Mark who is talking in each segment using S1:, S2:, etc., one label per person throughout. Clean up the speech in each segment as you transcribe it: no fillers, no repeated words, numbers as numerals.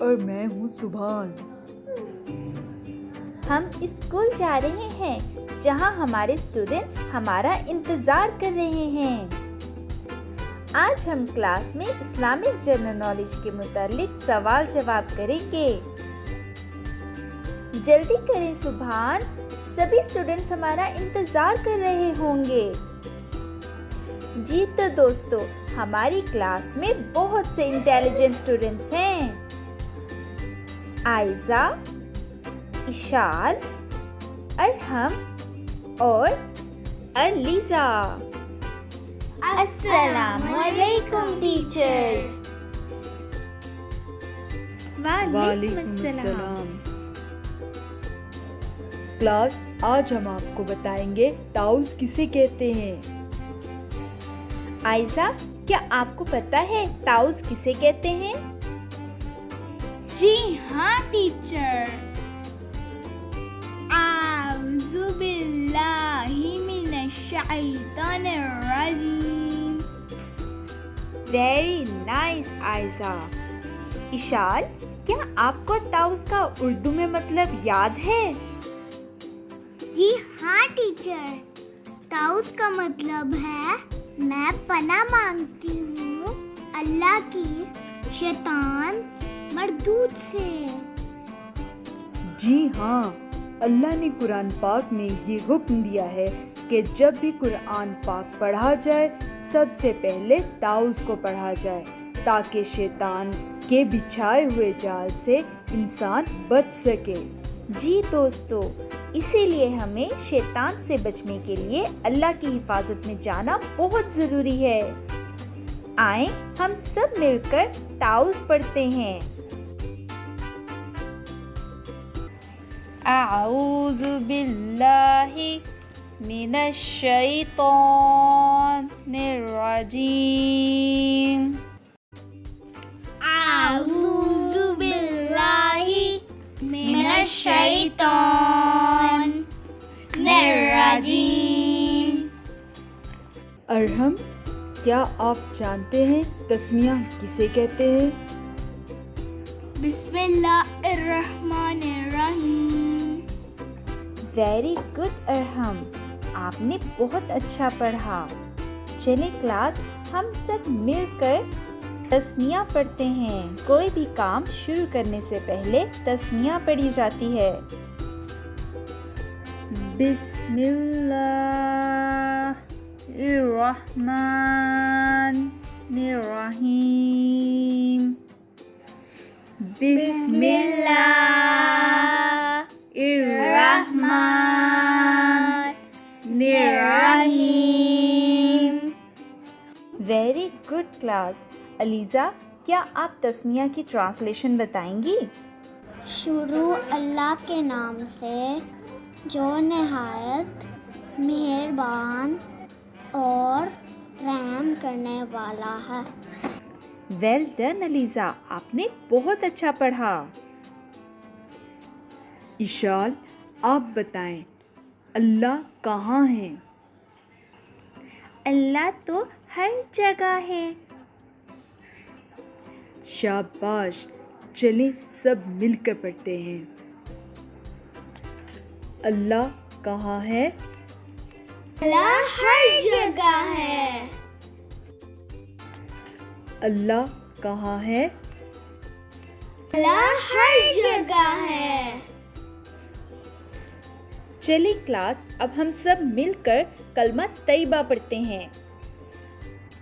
S1: اور میں ہوں سبحان۔
S2: ہم اسکول جا رہے ہیں جہاں ہمارے اسٹوڈنٹس ہمارا انتظار کر رہے ہیں۔ آج ہم کلاس میں اسلامک جنرل نالج کے متعلق سوال جواب کریں گے۔ جلدی کریں سبحان، سبھی اسٹوڈنٹس ہمارا انتظار کر رہے ہوں گے۔ جی تو دوستو، ہماری کلاس میں بہت سے انٹیلیجنٹ اسٹوڈنٹس ہیں۔ عائزہ، اشال، ارحم اور علیزہ۔ السلام علیکم ٹیچرز۔
S1: وعلیکم السلام۔ کلاس، آج ہم آپ کو بتائیں گے ٹاؤز کسے کہتے ہیں۔
S2: عائزہ، کیا آپ کو پتا ہے ٹاؤز کسے کہتے ہیں؟
S3: جی ہاں ٹیچر، اعوذ باللہ من الشیطان الرجیم۔
S2: Very nice Ayeza. اشال، کیا آپ کو ٹاؤز کا اردو میں مطلب یاد ہے؟
S3: جی ہاں ٹیچر، ٹاؤز کا مطلب ہے میں پناہ مانگتی ہوں اللہ کی شیطان مردود سے۔
S1: جی ہاں، اللہ نے قرآن پاک میں یہ حکم دیا ہے کہ جب بھی قرآن پاک پڑھا جائے سب سے پہلے ٹاؤز کو پڑھا جائے تاکہ شیطان کے بچھائے ہوئے جال سے انسان بچ سکے۔
S2: جی دوستو، اسی لیے ہمیں شیطان سے بچنے کے لیے اللہ کی حفاظت میں جانا بہت ضروری ہے۔ آئیں ہم سب مل کر ٹاؤز پڑھتے ہیں۔ اعوذ باللہ من الشیطان الرجیم۔
S3: اعوذ باللہ من الشیطان الرجیم۔
S1: ارحم، کیا آپ جانتے ہیں تسمیہ کسے کہتے ہیں؟
S3: بسم اللہ الرحمن الرحیم۔
S2: ویری گڈ ارحم، آپ نے بہت اچھا پڑھا۔ چلیں کلاس، ہم سب مل کر تسمیہ پڑھتے ہیں۔ کوئی بھی کام شروع کرنے سے پہلے تسمیہ پڑھی جاتی ہے۔ بسم اللہ الرحمن الرحیم۔ بسم اللہ الرحمن الرحیم۔ Very good class. علیزہ، کیا آپ تسمیہ کی ٹرانسلیشن بتائیں گی؟
S3: شروع اللہ کے نام سے جو نہایت مہربان اور رحم کرنے والا ہے۔
S2: ویل ڈن علیزہ، آپ نے بہت اچھا پڑھا۔
S1: اشال، آپ بتائیں اللہ کہاں ہیں؟
S2: اللہ تو ہر جگہ ہے۔
S1: شاباش، چلیں سب مل کر پڑھتے ہیں۔ اللہ کہاں ہے؟
S3: اللہ ہر جگہ ہے۔
S1: اللہ کہاں ہے؟
S3: اللہ ہر جگہ ہے۔
S2: چلیے کلاس، اب ہم سب مل کر کلمہ طیبہ پڑھتے ہیں۔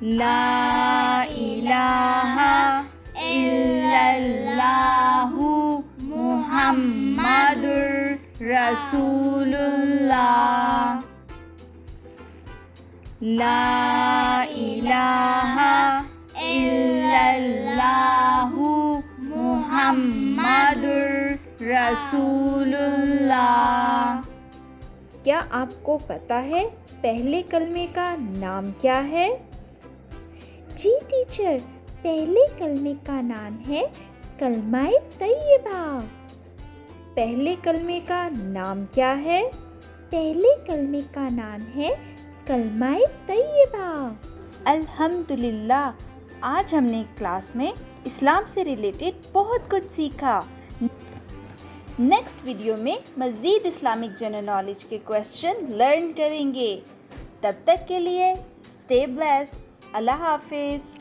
S2: لا الہ الا اللہ محمد رسول اللہ۔ لا الہ الا اللہ محمد رسول اللہ۔ کیا آپ کو پتا ہے پہلے کلمے کا نام کیا ہے؟ جی ٹیچر، پہلے کلمے کا نام ہے کلمہ طیبہ۔ پہلے کلمے کا نام کیا ہے؟ پہلے کلمے کا نام ہے کلمہ طیبہ۔ الحمدللہ، آج ہم نے کلاس میں اسلام سے ریلیٹڈ بہت کچھ سیکھا. نیکسٹ ویڈیو میں مزید اسلامک جنرل نالج کے کویسچن لرن کریں گے. تب تک کے لیے اسٹے بلیسڈ. اللہ حافظ.